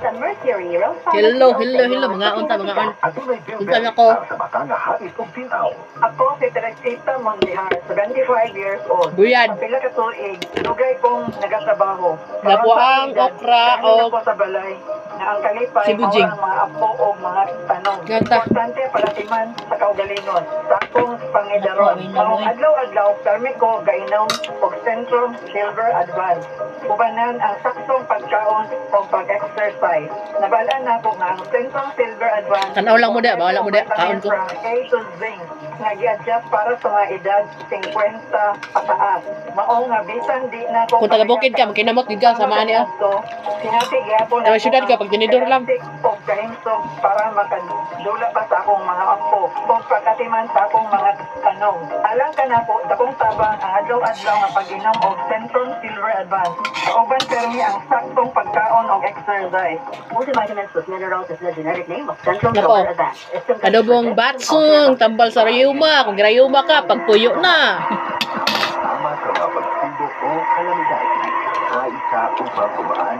Sa Mercury Road Hello, mga unta, mga on. Unta na ko. Ako si Teresita Mondihar, 75 years old. Buyad. Sa pila ka tuig, dugay kong nagatrabaho. Lapuang, okra, o o sa balay na ang kalipay sibujing. mao ang mga apo o mga tanong. Ganta. Importante palatiman sa kaugalingon. Sa akong pangidaron. Naku, Maong ay adlaw-adlaw, permi ko gainom og Centrum Silver Advance. Ubanan ang saktong pagkaon o pag-exercise. Nabalaan na ko nga ang Centrum Silver Advance. Tanaw lang mo da, bawala mo da, kaon ko. From A to Z, nga gi-adjust para sa mga edad 50 pataas. Mao nga bisan di na ko Kung taga-bukid ka, makinamot gid ka, samaan niya. Sinati gyapon Tawa syudad ka, pag tinidor lang. og kahimsog para makadula pa sa akong mga apo o pagkatiman sa akong mga tanong. Alang ka na po sa kong tabang ang adlaw-adlaw nga pag-inom og Centrum Silver Advance. Kauban permi ang saktong pagkaon og exercise. Multivitamins with minerals is the generic name of Centrum Nako. Silver Advance. Adobong batsong, tambal sa rayuma. Kung rayuma ka, pagpuyo na. Tama sa mga pagsubok o kalamidad. Sa isa upang kumaan